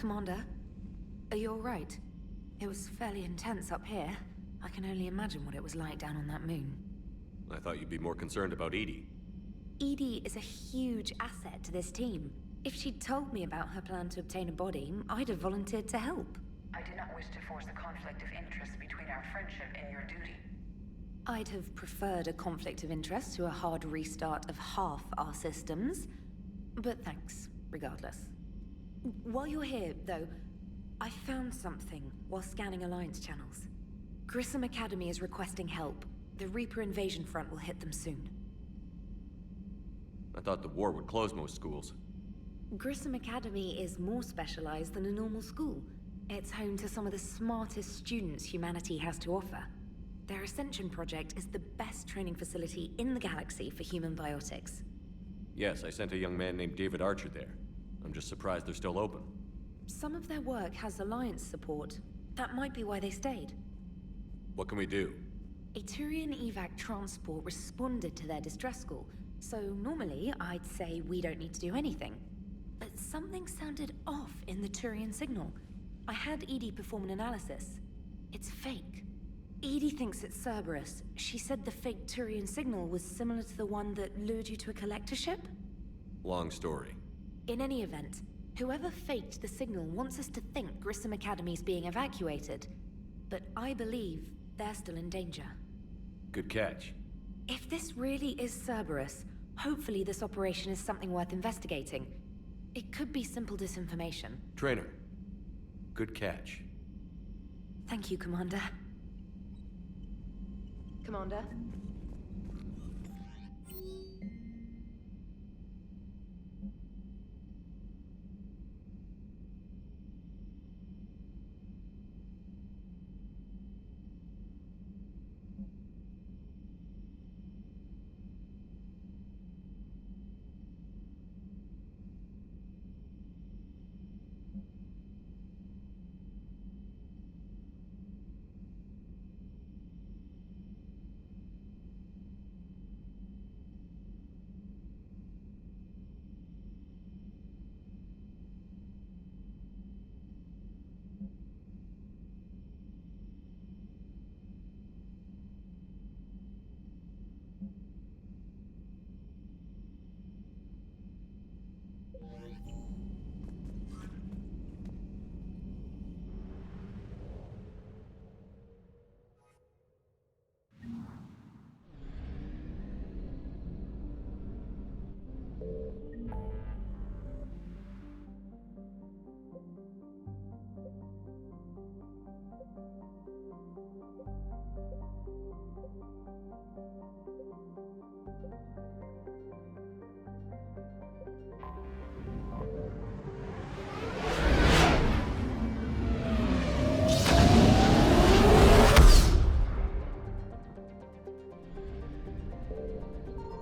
Commander, are you alright? It was fairly intense up here. I can only imagine what it was like down on that moon. I thought you'd be more concerned about Edie. Edie is a huge asset to this team. If she'd told me about her plan to obtain a body, I'd have volunteered to help. I did not wish to force a conflict of interest between our friendship and your duty. I'd have preferred a conflict of interest to a hard restart of half our systems. But thanks, regardless. While you're here, though, I found something while scanning Alliance channels. Grissom Academy is requesting help. The Reaper invasion front will hit them soon. I thought the war would close most schools. Grissom Academy is more specialized than a normal school. It's home to some of the smartest students humanity has to offer. Their Ascension project is the best training facility in the galaxy for human biotics. Yes, I sent a young man named David Archer there. I'm just surprised they're still open. Some of their work has Alliance support. That might be why they stayed. What can we do? A Turian evac transport responded to their distress call, so normally I'd say we don't need to do anything. But something sounded off in the Turian signal. I had Edie perform an analysis. It's fake. Edie thinks it's Cerberus. She said the fake Turian signal was similar to the one that lured you to a collector ship? Long story. In any event, whoever faked the signal wants us to think Grissom Academy's being evacuated. But I believe they're still in danger. Good catch. If this really is Cerberus, hopefully this operation is something worth investigating. It could be simple disinformation. Trainer. Good catch. Thank you, Commander. Commander?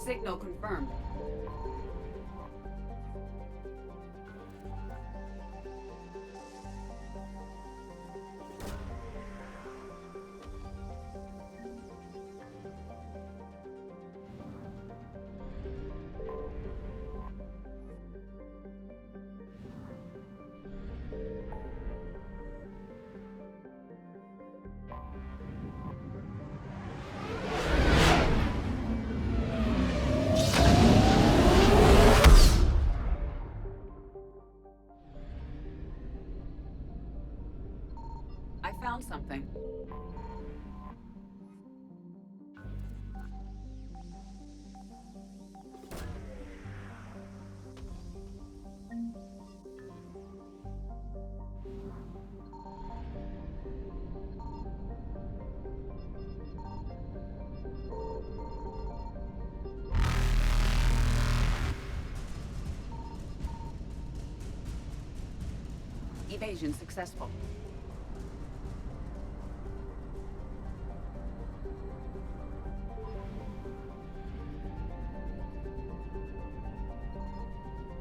Signal confirmed. I found something. Evasion successful.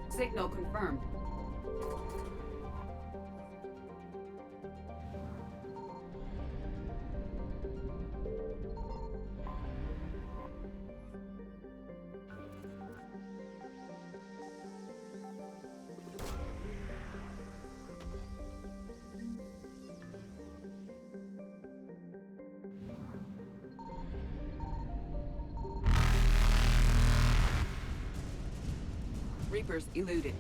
Signal confirmed. Reapers eluded.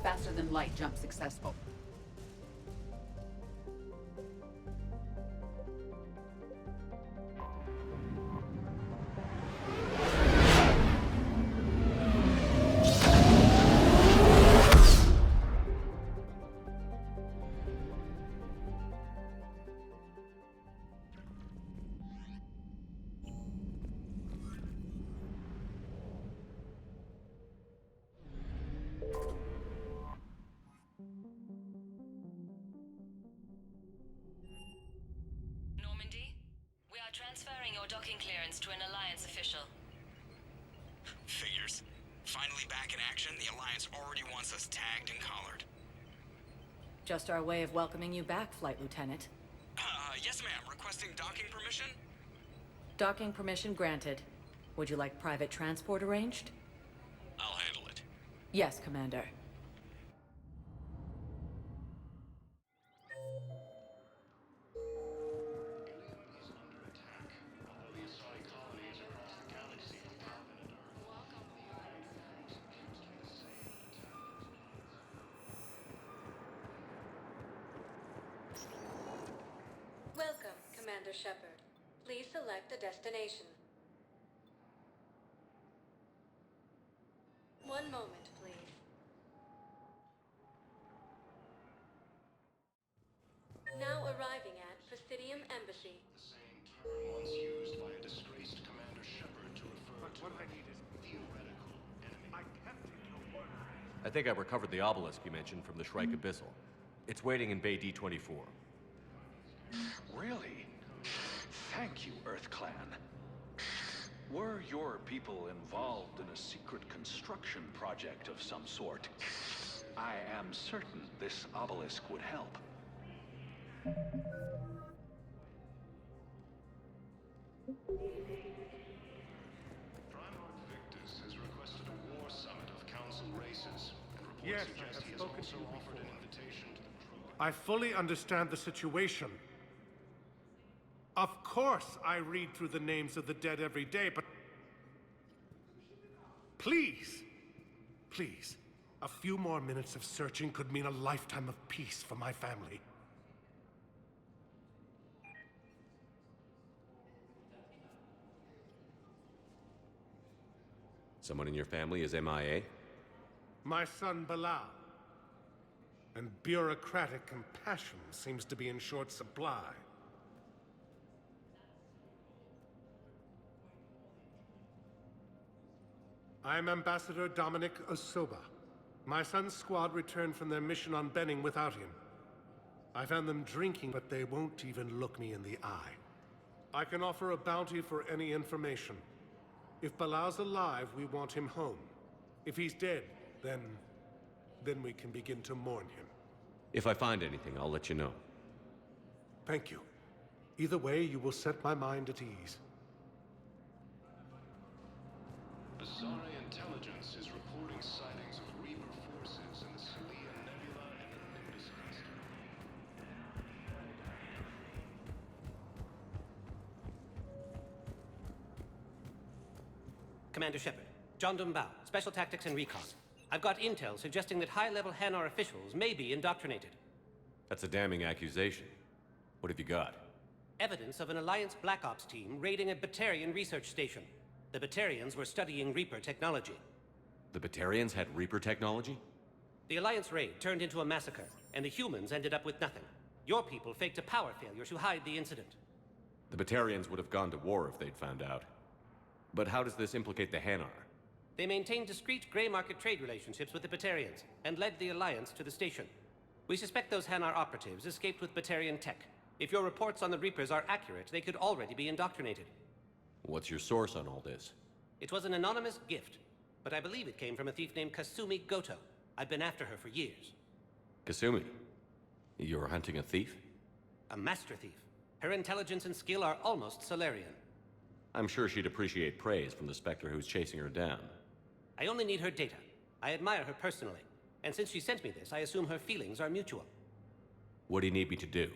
Faster than light jump successful. Normandy, we are transferring your docking clearance to an Alliance official. Figures. Finally back in action, the Alliance already wants us tagged and collared. Just our way of welcoming you back, Flight Lieutenant. Yes ma'am, requesting docking permission? Docking permission granted. Would you like private transport arranged? I'll handle it. Yes, Commander. Welcome, Commander Shepard. Please select a destination. One moment, please. Now arriving at Presidium Embassy. The same term once used by a disgraced Commander Shepard to refer to a theoretical enemy. I think I recovered the obelisk you mentioned from the Shrike Abyssal. It's waiting in Bay D-24. Really? Thank you, Earth Clan. Were your people involved in a secret construction project of some sort, I am certain this obelisk would help. Primarch Victus has requested a war summit of Council races, and reports Yes, I suggest have he has spoken also to you offered an before. invitation to the crew. I fully understand the situation. Of course I read through the names of the dead every day, but... Please! Please. A few more minutes of searching could mean a lifetime of peace for my family. Someone in your family is MIA? My son Bilal. And bureaucratic compassion seems to be in short supply. I am Ambassador Dominic Osoba. My son's squad returned from their mission on Benning without him. I found them drinking, but they won't even look me in the eye. I can offer a bounty for any information. If Bilal's alive, we want him home. If he's dead, then we can begin to mourn him. If I find anything, I'll let you know. Thank you. Either way, you will set my mind at ease. Bizarre intelligence is reporting sightings of Reaper forces in the Celia Nebula and the Nimbus cluster. Commander Shepard, John Dumbao, Special Tactics and Recon. I've got intel suggesting that high-level Hanar officials may be indoctrinated. That's a damning accusation. What have you got? Evidence of an Alliance Black Ops team raiding a Batarian research station. The Batarians were studying Reaper technology. The Batarians had Reaper technology? The Alliance raid turned into a massacre, and the humans ended up with nothing. Your people faked a power failure to hide the incident. The Batarians would have gone to war if they'd found out. But how does this implicate the Hanar? They maintained discreet gray market trade relationships with the Batarians, and led the Alliance to the station. We suspect those Hanar operatives escaped with Batarian tech. If your reports on the Reapers are accurate, they could already be indoctrinated. What's your source on all this? It was an anonymous gift, but I believe it came from a thief named Kasumi Goto. I've been after her for years. Kasumi? You're hunting a thief? A master thief. Her intelligence and skill are almost Solarian. I'm sure she'd appreciate praise from the Spectre who's chasing her down. I only need her data. I admire her personally. And since she sent me this, I assume her feelings are mutual. What do you need me to do?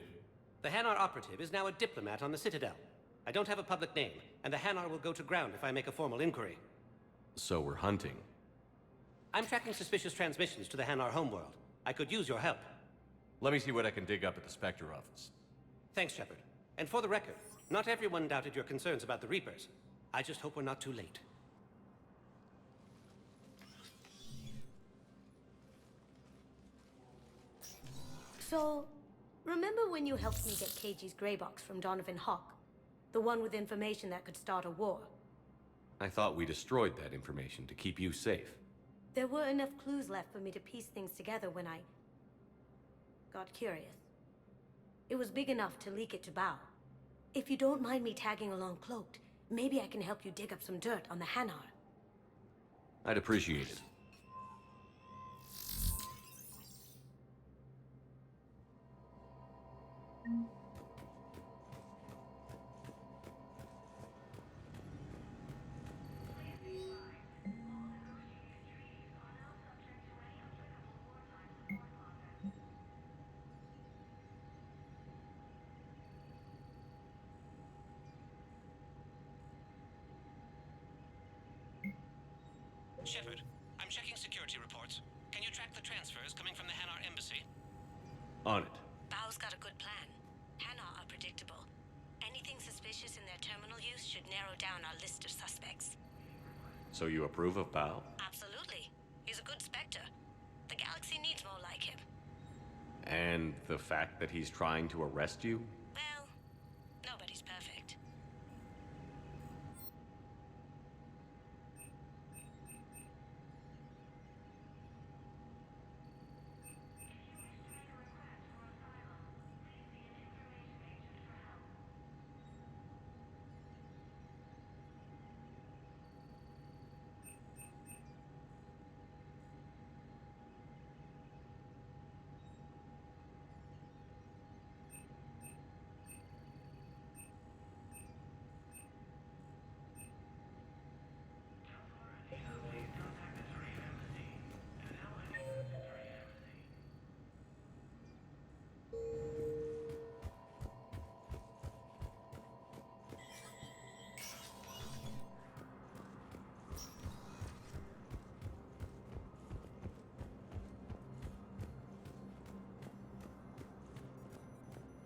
The Hanar operative is now a diplomat on the Citadel. I don't have a public name, and the Hanar will go to ground if I make a formal inquiry. So we're hunting. I'm tracking suspicious transmissions to the Hanar homeworld. I could use your help. Let me see what I can dig up at the Spectre office. Thanks, Shepard. And for the record, not everyone doubted your concerns about the Reapers. I just hope we're not too late. So, remember when you helped me get KG's grey box from Donovan Hawk? The one with information that could start a war? I thought we destroyed that information to keep you safe. There were enough clues left for me to piece things together when I got curious. It was big enough to leak it to Bao. If you don't mind me tagging along cloaked, maybe I can help you dig up some dirt on the Hanar. I'd appreciate it. Shepard, I'm checking security reports. Can you track the transfers coming from the Hanar embassy? On it. Bao's got a good plan. Hanar are predictable. Anything suspicious in their terminal use should narrow down our list of suspects. So you approve of Bao? Absolutely. He's a good Spectre. The galaxy needs more like him. And the fact that he's trying to arrest you? Well, nobody's perfect.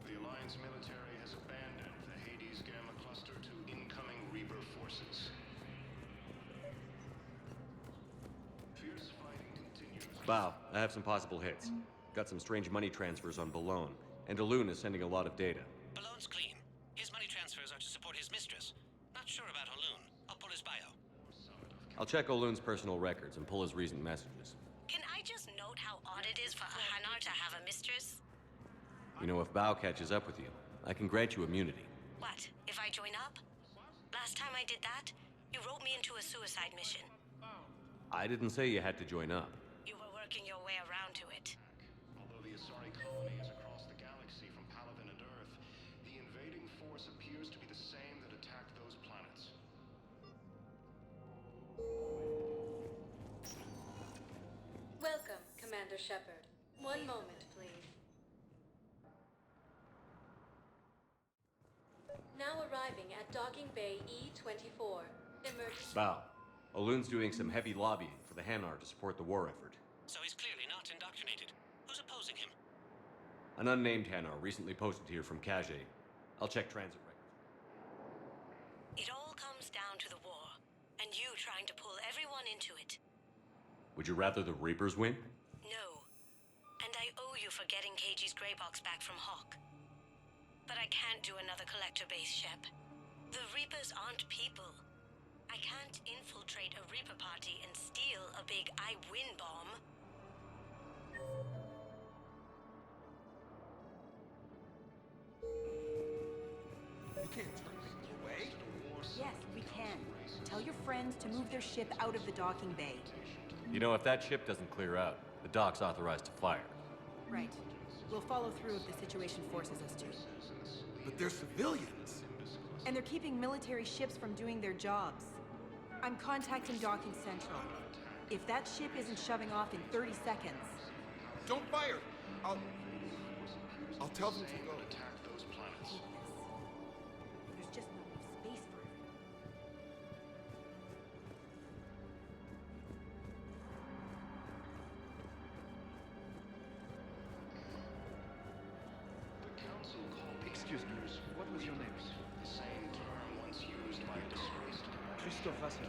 The Alliance military has abandoned the Hades Gamma cluster to incoming Reaper forces. Fierce fighting continues. Bao, I have some possible hits. Got some strange money transfers on Balone, and Alun is sending a lot of data. Balone's clean. His money transfers are to support his mistress. Not sure about Alun. I'll pull his bio. I'll check Olun's personal records and pull his recent messages. Can I just note how odd it is for a Hanar to have a mistress? You know, if Bao catches up with you, I can grant you immunity. What, if I join up? Last time I did that, you wrote me into a suicide mission. I didn't say you had to join up. You were working your way around to it. Although the Asari colony is across the galaxy from Paladin and Earth, the invading force appears to be the same that attacked those planets. Welcome, Commander Shepard. One moment, please. Now arriving at Docking Bay E-24. Emergency. Bao, Olun's doing some heavy lobbying for the Hanar to support the war effort. So he's clearly not indoctrinated. Who's opposing him? An unnamed Hanar recently posted here from Kage. I'll check transit records. It all comes down to the war, and you trying to pull everyone into it. Would you rather the Reapers win? No. And I owe you for getting KG's grey box back from Hawk. But I can't do another collector base, Shep. The Reapers aren't people. I can't infiltrate a Reaper party and steal a big I win bomb. You can't turn me away. Yes, we can. Tell your friends to move their ship out of the docking bay. You know, if that ship doesn't clear out, the dock's authorized to fire. Right. We'll follow through if the situation forces us to. But they're civilians. And they're keeping military ships from doing their jobs. I'm contacting Docking Central. If that ship isn't shoving off in 30 seconds... Don't fire! I'll tell them to go. Attack those planets. There's just not enough space for it. The Council called the Excuse me, what was your name? the same term once used by a disgraced Christophe Vasseur.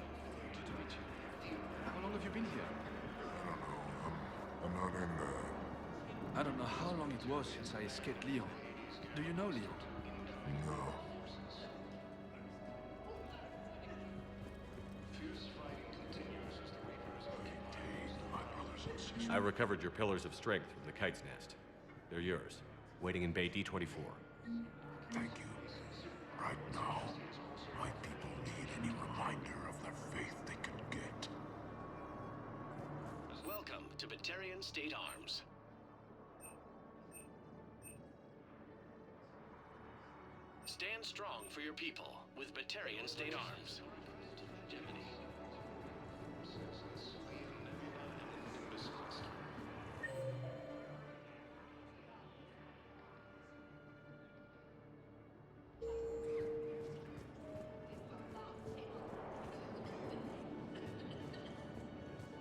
Good to meet you. How long have you been here? I'm not in there. I don't know how long it was since I escaped Lyon. Do you know Lyon? No. I recovered your pillars of strength from the kite's nest. They're yours, waiting in Bay D-24. Thank you. Right now, my people need any reminder of their faith they can get. Welcome to Batarian State Arms. Stand strong for your people with Batarian State Arms.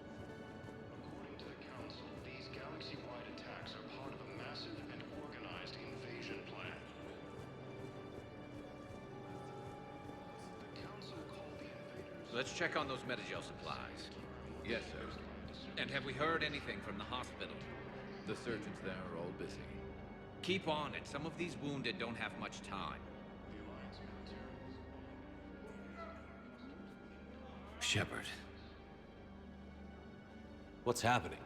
According to the Council, these galaxy-wide attacks are part of a massive and organized invasion plan. The Council called the invaders... Let's check on those Metagel supplies. Yes, sir. And have we heard anything from the hospital? The surgeons there are all busy. Keep on it. Some of these wounded don't have much time. Shepard. What's happening?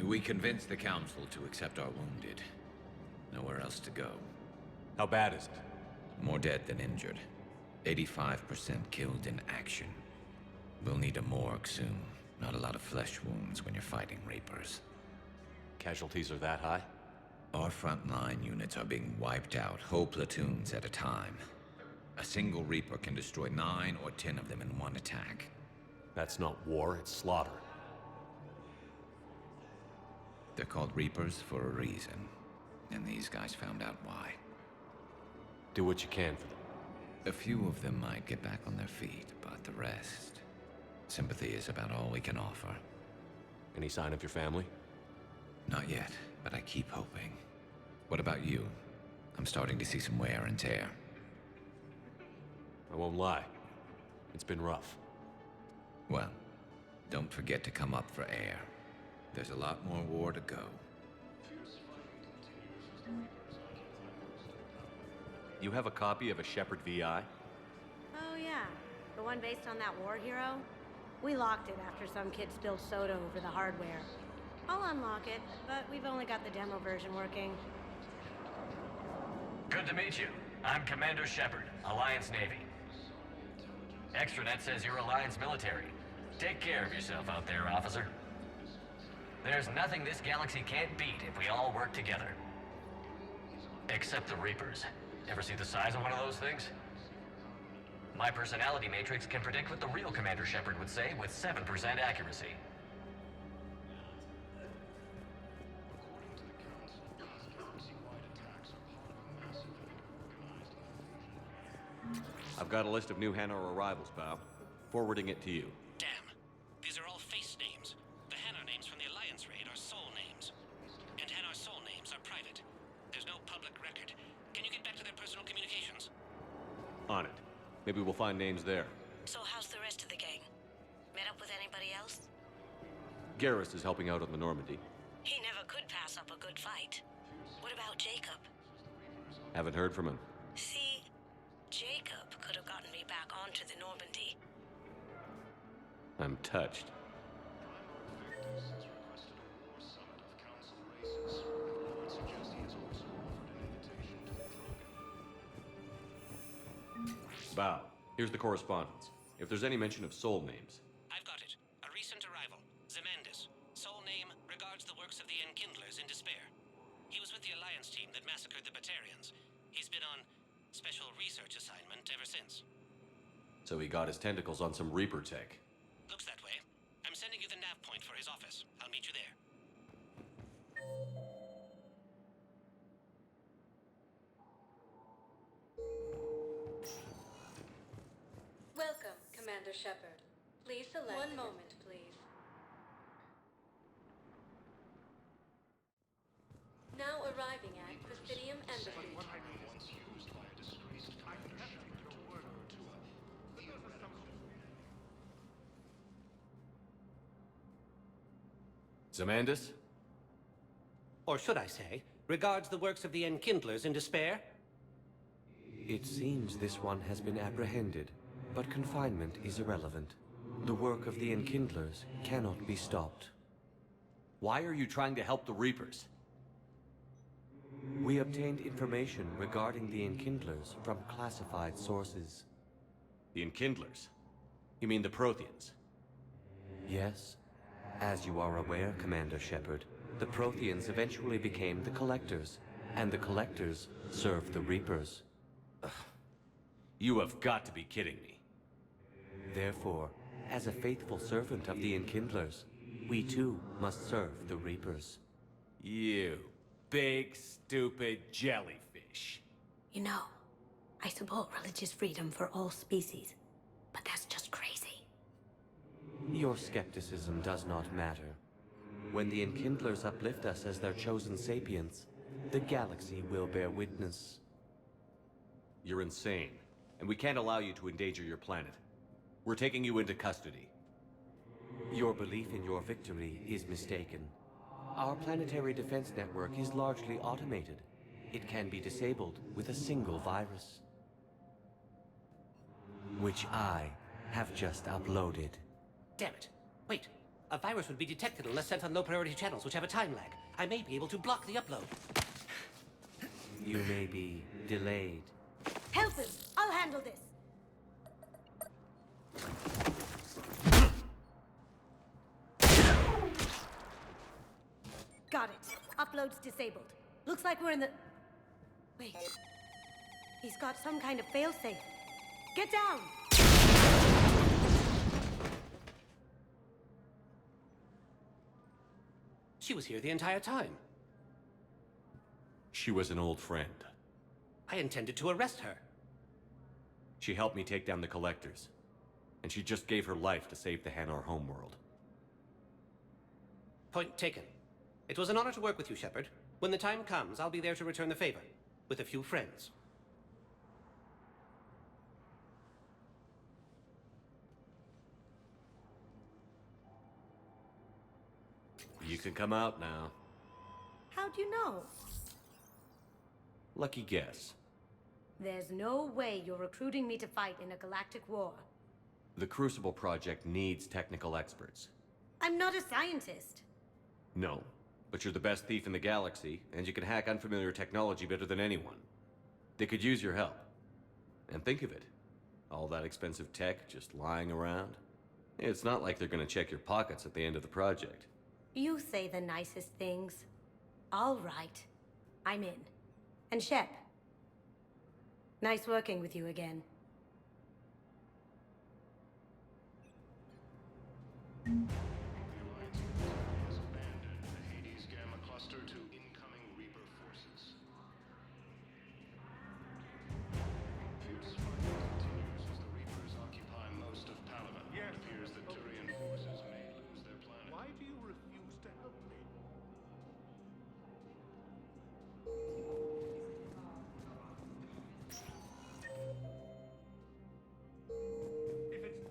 We convinced the Council to accept our wounded. Nowhere else to go. How bad is it? More dead than injured. 85% killed in action. We'll need a morgue soon. Not a lot of flesh wounds when you're fighting Reapers. Casualties are that high? Our frontline units are being wiped out, whole platoons at a time. A single Reaper can destroy 9 or 10 of them in one attack. That's not war, it's slaughter. They're called Reapers for a reason. And these guys found out why. Do what you can for them. A few of them might get back on their feet, but the rest... Sympathy is about all we can offer. Any sign of your family? Not yet, but I keep hoping. What about you? I'm starting to see some wear and tear. I won't lie. It's been rough. Well, don't forget to come up for air. There's a lot more war to go. You have a copy of a Shepard VI? Oh yeah, the one based on that war hero? We locked it after some kid spilled soda over the hardware. I'll unlock it, but we've only got the demo version working. Good to meet you. I'm Commander Shepard, Alliance Navy. Extranet says you're Alliance military. Take care of yourself out there, officer. There's nothing this galaxy can't beat if we all work together. Except the Reapers. Ever see the size of one of those things? My personality matrix can predict what the real Commander Shepard would say with 7% accuracy. I've got a list of new Hanar arrivals, pal. Forwarding it to you. Damn. These are all face names. The Hanar names from the Alliance raid are soul names. And Hanar soul names are private. There's no public record. Can you get back to their personal communications? On it. Maybe we'll find names there. So how's the rest of the gang? Met up with anybody else? Garrus is helping out on the Normandy. He never could pass up a good fight. What about Jacob? Haven't heard from him. See, Jacob could have gotten me back onto the Normandy. I'm touched. Bow. Here's the correspondence. If there's any mention of soul names. I've got it. A recent arrival. Zemandis. Soul name regards the works of the Enkindlers in despair. He was with the Alliance team that massacred the Batarians. He's been on special research assignment ever since. So he got his tentacles on some Reaper tech. Looks that way. I'm sending you the nav Shepard. Please select... One moment, please. Now arriving at Presidium Embassy. Zemandis? Or should I say, regards the works of the Enkindlers in despair? It seems this one has been apprehended, but confinement is irrelevant. The work of the Enkindlers cannot be stopped. Why are you trying to help the Reapers? We obtained information regarding the Enkindlers from classified sources. The Enkindlers? You mean the Protheans? Yes. As you are aware, Commander Shepard, the Protheans eventually became the Collectors, and the Collectors served the Reapers. You have got to be kidding me. Therefore, as a faithful servant of the Enkindlers, we too must serve the Reapers. You big, stupid jellyfish. You know, I support religious freedom for all species, but that's just crazy. Your skepticism does not matter. When the Enkindlers uplift us as their chosen sapients, the galaxy will bear witness. You're insane, and we can't allow you to endanger your planet. We're taking you into custody. Your belief in your victory is mistaken. Our planetary defense network is largely automated. It can be disabled with a single virus, which I have just uploaded. Damn it. Wait. A virus would be detected unless sent on low-priority channels, which have a time lag. I may be able to block the upload. You may be delayed. Help him! I'll handle this! Got it. Upload's disabled. Looks like we're in the... Wait. He's got some kind of failsafe. Get down! She was here the entire time. She was an old friend. I intended to arrest her. She helped me take down the Collectors. And she just gave her life to save the Hanar homeworld. Point taken. It was an honor to work with you, Shepard. When the time comes, I'll be there to return the favor. With a few friends. You can come out now. How'd you know? Lucky guess. There's no way you're recruiting me to fight in a galactic war. The Crucible Project needs technical experts. I'm not a scientist. No, but you're the best thief in the galaxy, and you can hack unfamiliar technology better than anyone. They could use your help. And think of it. All that expensive tech just lying around. It's not like they're gonna check your pockets at the end of the project. You say the nicest things. All right. I'm in. And Shep. Nice working with you again.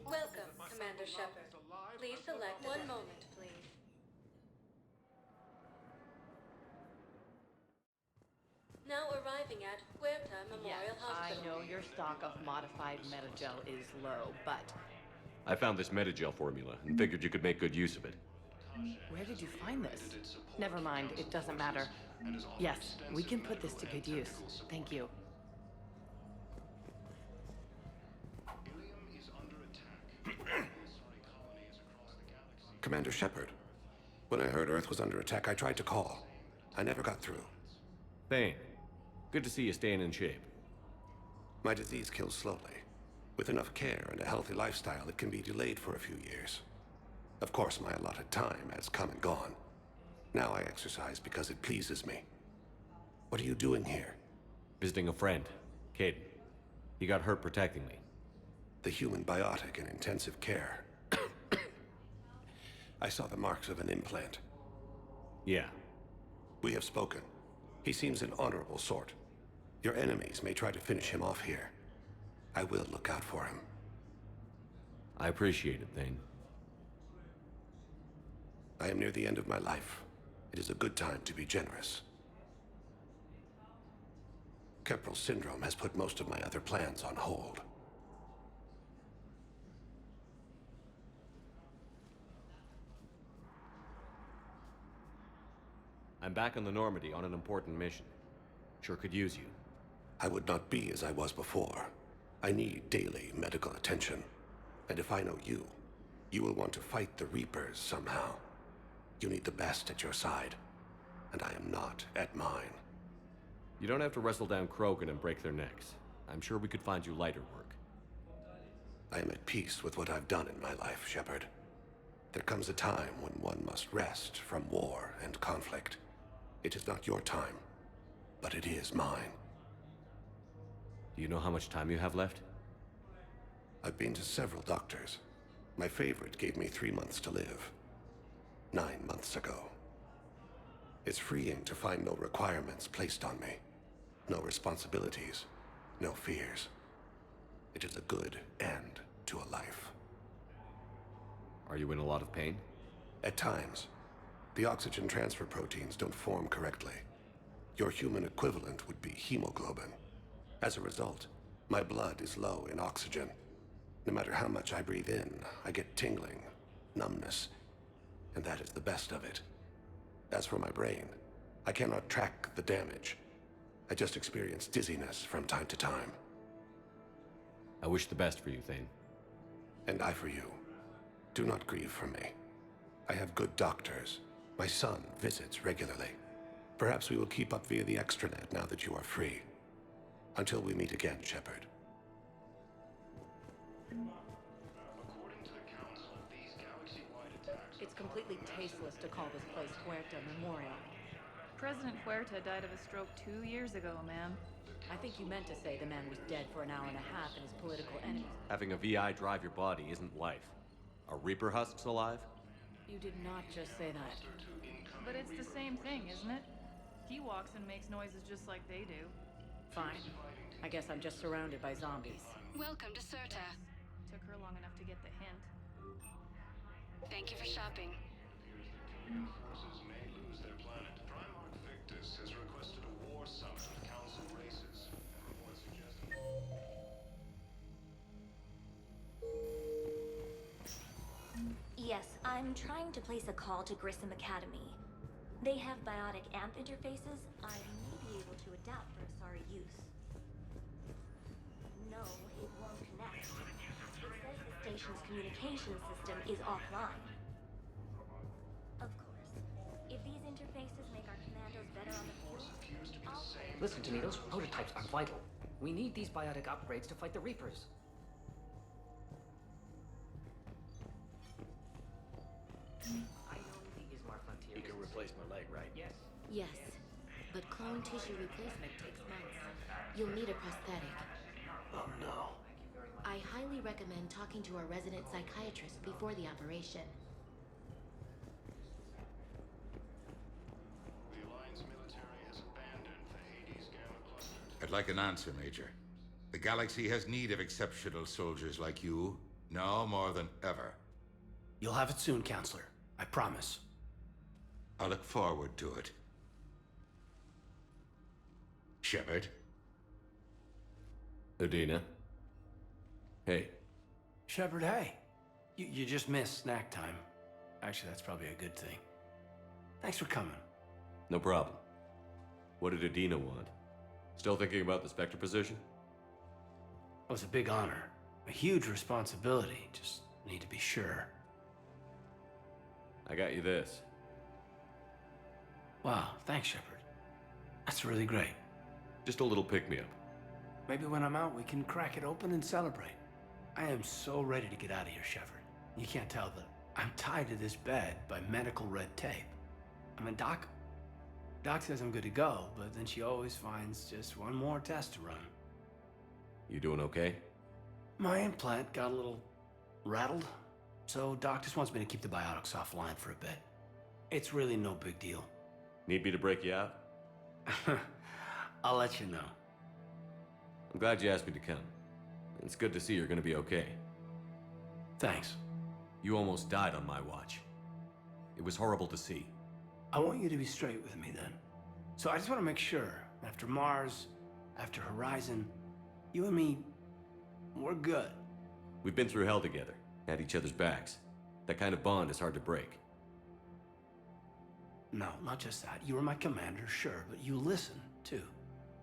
Welcome, Commander Shepard. Please select... One moment, please. Now arriving at Huerta Memorial Hospital. I know your stock of modified metagel is low, but... I found this metagel formula and figured you could make good use of it. Where did you find this? Never mind, it doesn't matter. Yes, we can put this to good use. Thank you. Commander Shepard. When I heard Earth was under attack, I tried to call. I never got through. Thane, good to see you staying in shape. My disease kills slowly. With enough care and a healthy lifestyle, it can be delayed for a few years. Of course, my allotted time has come and gone. Now I exercise because it pleases me. What are you doing here? Visiting a friend, Caden. He got hurt protecting me. The human biotic in intensive care. I saw the marks of an implant. Yeah. We have spoken. He seems an honorable sort. Your enemies may try to finish him off here. I will look out for him. I appreciate it, Thane. I am near the end of my life. It is a good time to be generous. Keppel syndrome has put most of my other plans on hold. I'm back on the Normandy on an important mission. Sure could use you. I would not be as I was before. I need daily medical attention. And if I know you, you will want to fight the Reapers somehow. You need the best at your side, and I am not at mine. You don't have to wrestle down Krogan and break their necks. I'm sure we could find you lighter work. I am at peace with what I've done in my life, Shepard. There comes a time when one must rest from war and conflict. It is not your time, but it is mine. Do you know how much time you have left? I've been to several doctors. My favorite gave me 3 months to live. 9 months ago. It's freeing to find no requirements placed on me. No responsibilities. No fears. It is a good end to a life. Are you in a lot of pain? At times. The oxygen transfer proteins don't form correctly. Your human equivalent would be hemoglobin. As a result, my blood is low in oxygen. No matter how much I breathe in, I get tingling, numbness, and that is the best of it. As for my brain, I cannot track the damage. I just experience dizziness from time to time. I wish the best for you, Thane. And I for you. Do not grieve for me. I have good doctors. My son visits regularly. Perhaps we will keep up via the extranet now that you are free. Until we meet again, Shepard. It's completely tasteless to call this place Huerta Memorial. President Huerta died of a stroke 2 years ago, ma'am. I think you meant to say the man was dead for an hour and a half and his political enemies. Having a VI drive your body isn't life. Are Reaper husks alive? You did not just say that. But it's the same thing, isn't it? He walks and makes noises just like they do. Fine. I guess I'm just surrounded by zombies. Welcome to Serta. Took her long enough to get the hint. Thank you for shopping. Forces may lose their planet. Primarch Victus has requested a war summit of Council races. Everyone suggested... Yes, I'm trying to place a call to Grissom Academy. They have biotic amp interfaces I may be able to adapt for Asari use. No, it won't connect. It says the station's communication system is offline. Of course. If these interfaces make our commandos better on the field, I'll... Listen to me, those prototypes are vital. We need these biotic upgrades to fight the Reapers. I know the Ismar frontier. You can replace my leg, right? Yes. Yes, but clone tissue replacement takes months. You'll need a prosthetic. Oh no. I highly recommend talking to our resident psychiatrist before the operation. The Alliance military has abandoned the Hades Gamma cluster. I'd like an answer, Major. The galaxy has need of exceptional soldiers like you, now more than ever. You'll have it soon, Counselor. I promise. I look forward to it. Shepard? Udina? Hey. Shepard, hey. You just missed snack time. Actually, that's probably a good thing. Thanks for coming. No problem. What did Udina want? Still thinking about the Spectre position? It was a big honor. A huge responsibility. Just need to be sure. I got you this. Wow, thanks, Shepard. That's really great. Just a little pick-me-up. Maybe when I'm out, we can crack it open and celebrate. I am so ready to get out of here, Shepard. You can't tell, but I'm tied to this bed by medical red tape. I mean, Doc says I'm good to go, but then she always finds just one more test to run. You doing okay? My implant got a little rattled, so Doc just wants me to keep the biotics offline for a bit. It's really no big deal. Need me to break you out? I'll let you know. I'm glad you asked me to come. It's good to see you're gonna be okay. Thanks. You almost died on my watch. It was horrible to see. I want you to be straight with me then. So I just want to make sure, after Mars, after Horizon, you and me, we're good. We've been through hell together, had each other's backs. That kind of bond is hard to break. No, not just that. You were my commander, sure, but you listen, too.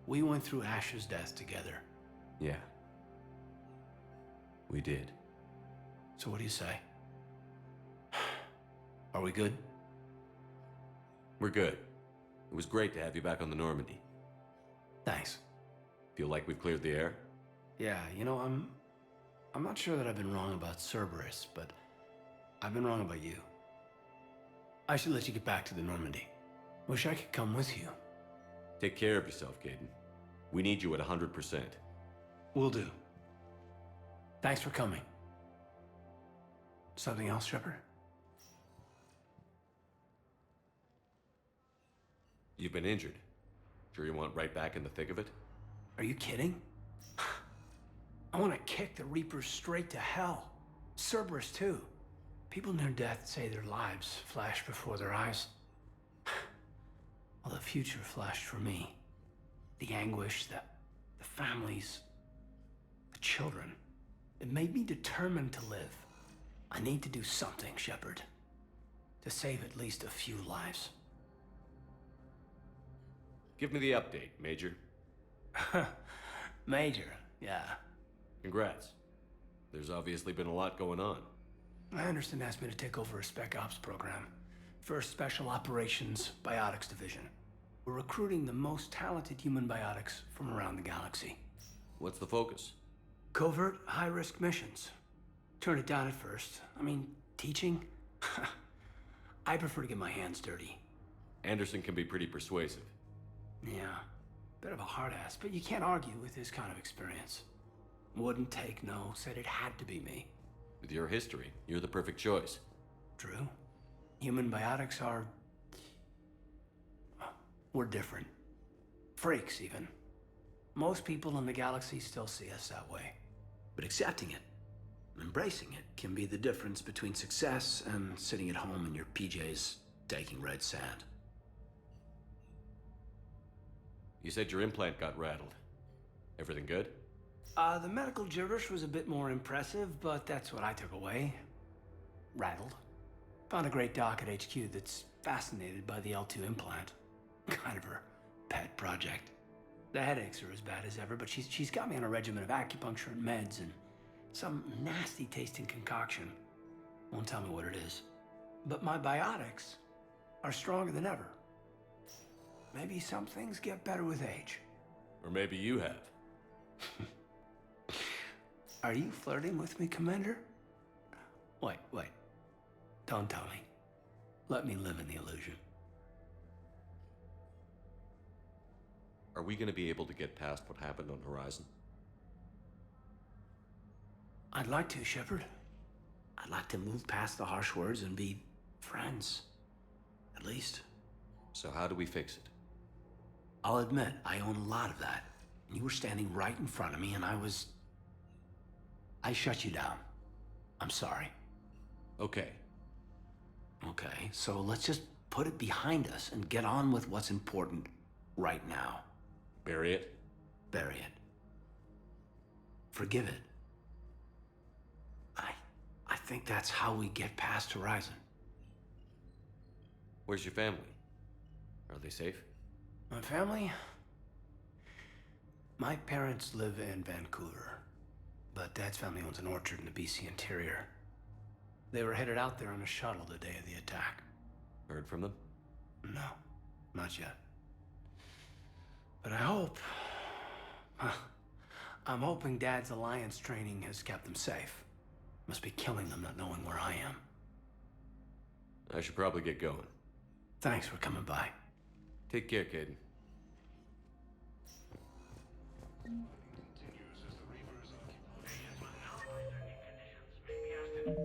We went through Asher's death together. Yeah. We did. So what do you say? Are we good? We're good. It was great to have you back on the Normandy. Thanks. Feel like we've cleared the air? Yeah, you know, I'm not sure that I've been wrong about Cerberus, but I've been wrong about you. I should let you get back to the Normandy. Wish I could come with you. Take care of yourself, Caden. We need you at 100%. Will do. Thanks for coming. Something else, Shepard? You've been injured. Sure you want right back in the thick of it? Are you kidding? I want to kick the Reapers straight to hell. Cerberus, too. People near death say their lives flash before their eyes. Well, the future flashed for me. The anguish, the families, the children. It made me determined to live. I need to do something, Shepard. To save at least a few lives. Give me the update, Major. Major, yeah. Congrats. There's obviously been a lot going on. Anderson asked me to take over a Spec Ops program. First Special Operations Biotics Division. We're recruiting the most talented human biotics from around the galaxy. What's the focus? Covert, high-risk missions. Turn it down at first. I mean, teaching? I prefer to get my hands dirty. Anderson can be pretty persuasive. Yeah, bit of a hard ass, but you can't argue with his kind of experience. Wouldn't take no, said it had to be me. With your history, you're the perfect choice. True. Human biotics are... we're different. Freaks, even. Most people in the galaxy still see us that way. But accepting it, embracing it, can be the difference between success and sitting at home in your PJs, taking red sand. You said your implant got rattled. Everything good? The medical gibberish was a bit more impressive, but that's what I took away. Rattled. Found a great doc at HQ that's fascinated by the L2 implant. Kind of her pet project. The headaches are as bad as ever, but she's got me on a regimen of acupuncture and meds and some nasty tasting concoction. Won't tell me what it is. But my biotics are stronger than ever. Maybe some things get better with age. Or maybe you have. Are you flirting with me, Commander? Wait. Don't tell me. Let me live in the illusion. Are we gonna be able to get past what happened on Horizon? I'd like to, Shepard. I'd like to move past the harsh words and be friends. At least. So how do we fix it? I'll admit, I own a lot of that. You were standing right in front of me and I shut you down. I'm sorry. Okay. Okay, so let's just put it behind us and get on with what's important right now. Bury it? Bury it. Forgive it. I think that's how we get past Horizon. Where's your family? Are they safe? My family? My parents live in Vancouver, but Dad's family owns an orchard in the BC interior. They were headed out there on a shuttle the day of the attack. Heard from them? No, not yet. But I hope... I'm hoping Dad's Alliance training has kept them safe. Must be killing them not knowing where I am. I should probably get going. Thanks for coming by. Take care, Caden. Primarch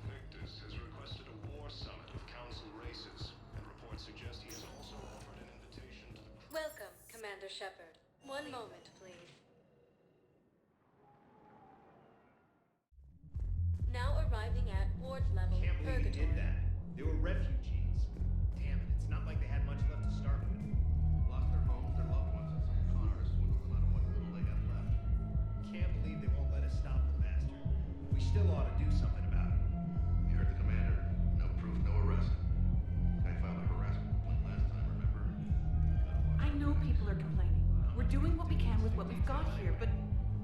Victus has requested a war summit of council races, and reports suggest he has also offered an invitation to the... Welcome, Commander Shepard. One moment, please. Now arriving at ward level Purgatory. They were refugees. Damn it, it's not like they had much left to start with. Lost their homes, their loved ones, and some con artists swindled them out of what little they have left. Can't believe they won't let us stop the bastard. We still ought to do something about it. You heard the commander. No proof, no arrest. I filed a harassment complaint last time, remember? I know people are complaining. We're doing what we can with what we've got here, but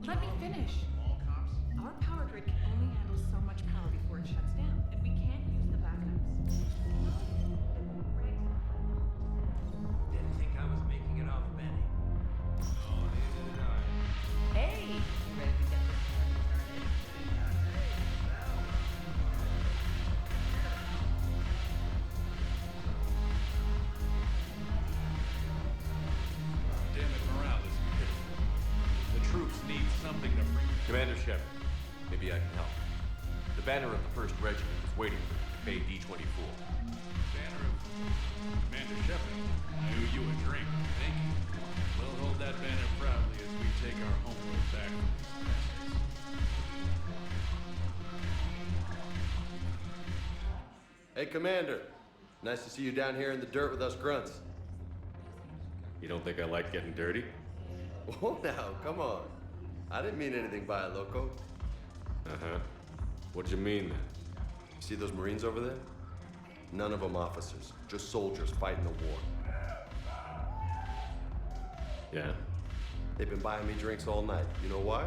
let me finish. Our power grid can only handle so much power before it shuts down, and we can't use the backups. Didn't think I was making it off Benny. Oh, neither did I. Hey! You ready to get this party started? Damn it, morale is pitiful. The troops need something to bring. Commander Shepard, maybe I can help. The banner of the 1st Regiment is waiting for you, Bay D-24. Banner of Commander Shepard. I owe you a drink. Thank you. We'll hold that banner proudly as we take our homeworld back from these bastards. Hey, Commander. Nice to see you down here in the dirt with us grunts. You don't think I like getting dirty? Oh, now, come on. I didn't mean anything by it, Loco. Uh-huh. What'd you mean then? You see those Marines over there? None of them officers, just soldiers fighting the war. Yeah? They've been buying me drinks all night. You know why?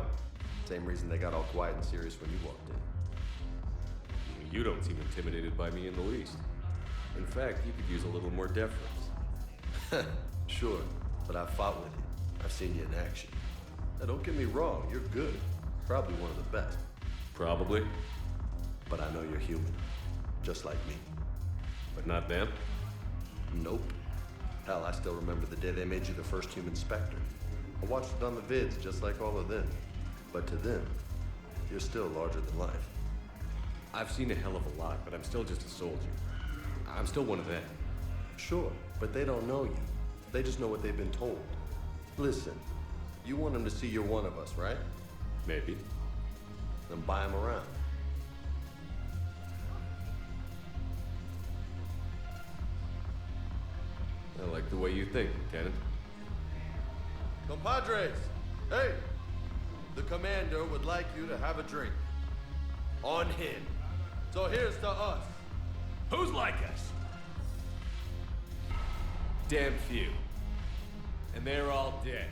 Same reason they got all quiet and serious when you walked in. You don't seem intimidated by me in the least. In fact, you could use a little more deference. Sure, but I've fought with you. I've seen you in action. Now, don't get me wrong, you're good. Probably one of the best. Probably. But I know you're human. Just like me. But not them? Nope. Hell, I still remember the day they made you the first human Spectre. I watched it on the vids, just like all of them. But to them, you're still larger than life. I've seen a hell of a lot, but I'm still just a soldier. I'm still one of them. Sure, but they don't know you. They just know what they've been told. Listen, you want them to see you're one of us, right? Maybe. Then buy them around. I like the way you think, Lieutenant. Compadres! Hey! The commander would like you to have a drink. On him. So here's to us. Who's like us? Damn few. And they're all dead.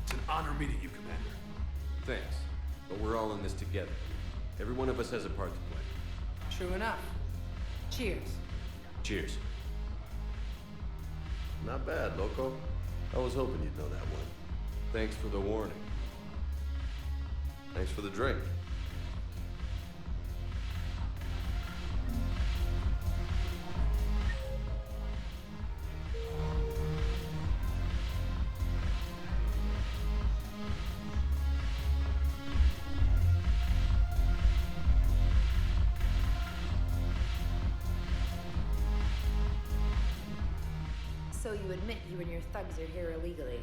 It's an honor meeting you, Commander. Thanks. But we're all in this together. Every one of us has a part to play. True enough. Cheers. Cheers. Not bad, Loco. I was hoping you'd know that one. Thanks for the warning. Thanks for the drink. So you admit you and your thugs are here illegally?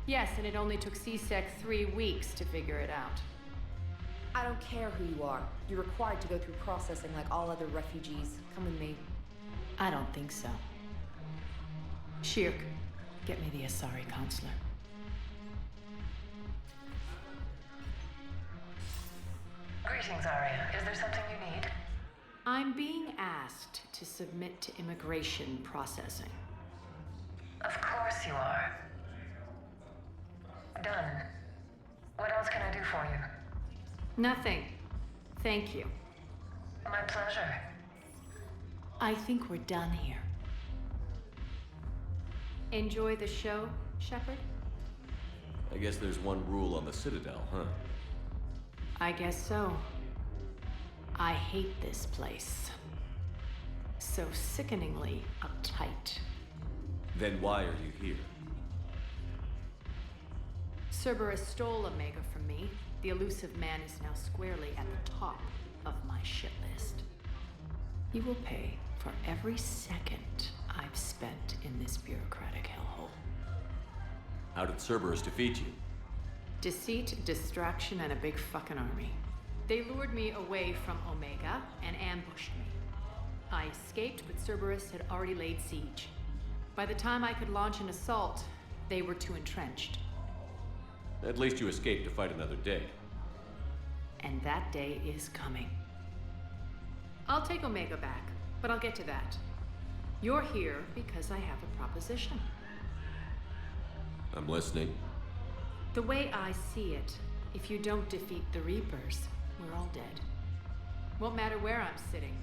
Yes, and it only took CSEC 3 weeks to figure it out. I don't care who you are. You're required to go through processing like all other refugees. Come with me. I don't think so. Shirk, get me the Asari counselor. Greetings, Arya. Is there something you need? I'm being asked to submit to immigration processing. Of course you are. Done. What else can I do for you? Nothing. Thank you. My pleasure. I think we're done here. Enjoy the show, Shepard? I guess there's one rule on the Citadel, huh? I guess so. I hate this place. So sickeningly uptight. Then why are you here? Cerberus stole Omega from me. The elusive man is now squarely at the top of my shit list. He will pay for every second I've spent in this bureaucratic hellhole. How did Cerberus defeat you? Deceit, distraction, and a big fucking army. They lured me away from Omega and ambushed me. I escaped, but Cerberus had already laid siege. By the time I could launch an assault, they were too entrenched. At least you escaped to fight another day. And that day is coming. I'll take Omega back, but I'll get to that. You're here because I have a proposition. I'm listening. The way I see it, if you don't defeat the Reapers, we're all dead. Won't matter where I'm sitting.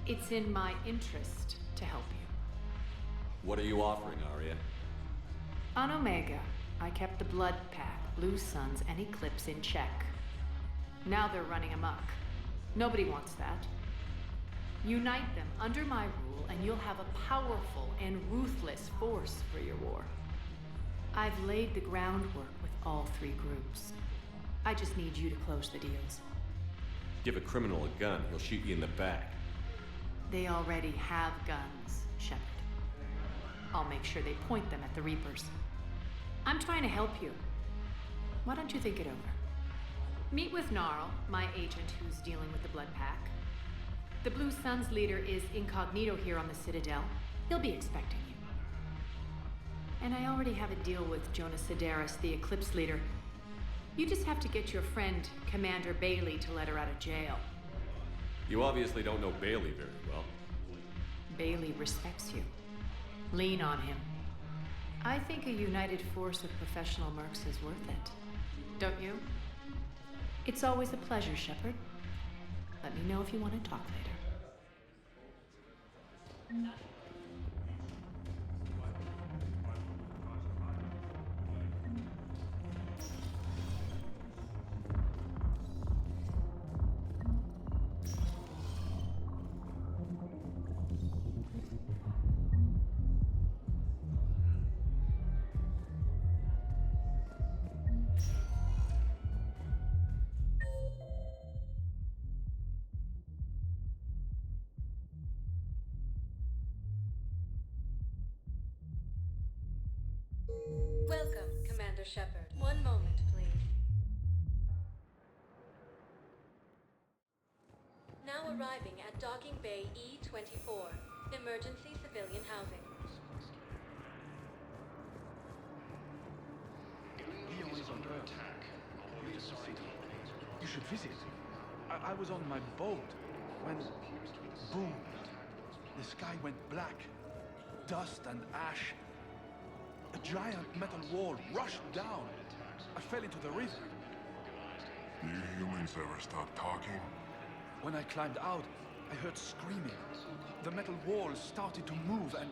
It's in my interest to help you. What are you offering, Arya? On Omega, I kept the Blood Pack, Blue Suns, and Eclipse in check. Now they're running amok. Nobody wants that. Unite them under my rule, and you'll have a powerful and ruthless force for your war. I've laid the groundwork with all three groups. I just need you to close the deals. Give a criminal a gun, he'll shoot you in the back. They already have guns, Shepard. I'll make sure they point them at the Reapers. I'm trying to help you. Why don't you think it over? Meet with Gnarl, my agent who's dealing with the Blood Pack. The Blue Suns leader is incognito here on the Citadel. He'll be expecting you. And I already have a deal with Jonas Sedaris, the Eclipse leader. You just have to get your friend, Commander Bailey, to let her out of jail. You obviously don't know Bailey very well. Bailey respects you. Lean on him. I think a united force of professional mercs is worth it. Don't you? It's always a pleasure, Shepard. Let me know if you want to talk later. Welcome, Commander Shepard. One moment, please. Now arriving at Docking Bay E-24, emergency civilian housing. Leo is under attack. You should visit. I was on my boat when... boom. The sky went black. Dust and ash. A giant metal wall rushed down. I fell into the river. Do you humans ever start talking? When I climbed out, I heard screaming. The metal wall started to move and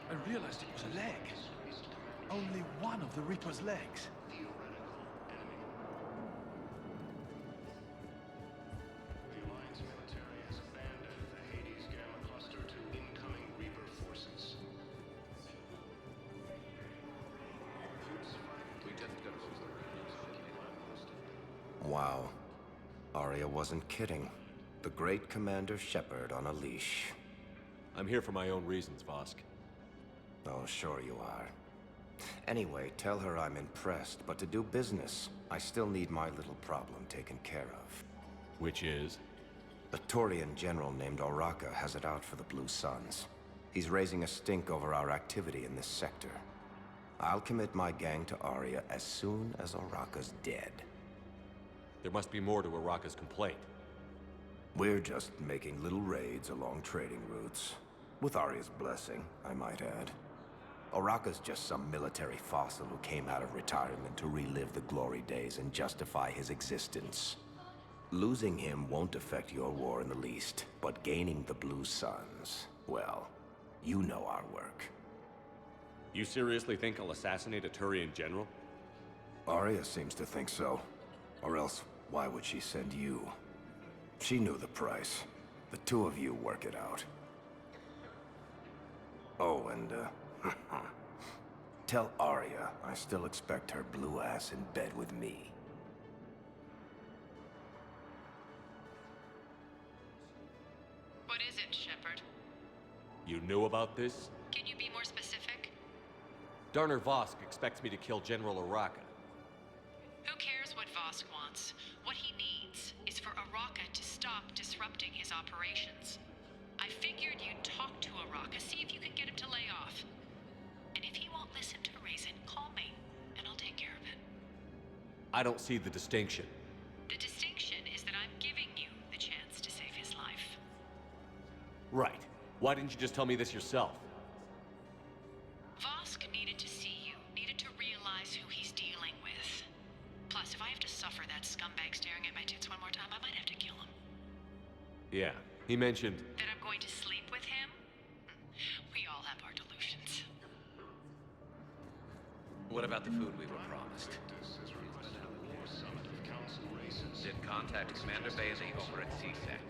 I realized it was a leg. Only one of the Reaper's legs. The Alliance military has abandoned the Hades Gamma Cluster to incoming Reaper forces. Wow. Arya wasn't kidding. The great Commander Shepard on a leash. I'm here for my own reasons, Vosk. Oh, sure you are. Anyway, tell her I'm impressed, but to do business, I still need my little problem taken care of. Which is? A Turian general named Oraka has it out for the Blue Suns. He's raising a stink over our activity in this sector. I'll commit my gang to Arya as soon as Oraka's dead. There must be more to Oraka's complaint. We're just making little raids along trading routes. With Arya's blessing, I might add. Oraka's just some military fossil who came out of retirement to relive the glory days and justify his existence. Losing him won't affect your war in the least, but gaining the Blue Suns, well, you know our work. You seriously think I'll assassinate a Turian general? Arya seems to think so. Or else, why would she send you? She knew the price. The two of you work it out. Oh, and, tell Arya I still expect her blue ass in bed with me. What is it, Shepard? You knew about this? Can you be more specific? Darner Vosk expects me to kill General Araka. Who cares what Vosk wants? What he needs is for Araka to stop disrupting his operations. I figured you'd talk to Araka, see if you can get him to lay off. And if he won't listen to reason, call me, and I'll take care of it. I don't see the distinction. The distinction is that I'm giving you the chance to save his life. Right. Why didn't you just tell me this yourself? Vosk needed to see you, needed to realize who he's dealing with. Plus, if I have to suffer that scumbag staring at my tits one more time, I might have to kill him. Yeah, he mentioned... That I'm going to sleep with him? We all have our delusions. What about the food we were promised? Did contact Commander Bailey over at CSEC.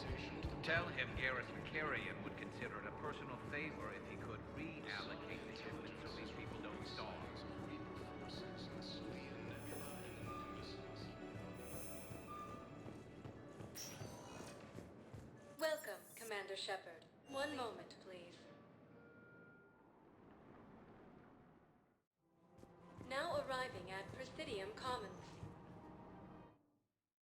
Tell him Garrison Carrion would consider it a personal favor if he could reallocate the shipment so these people don't starve. Welcome, Commander Shepard. One moment, please. Now arriving at Presidium Commons.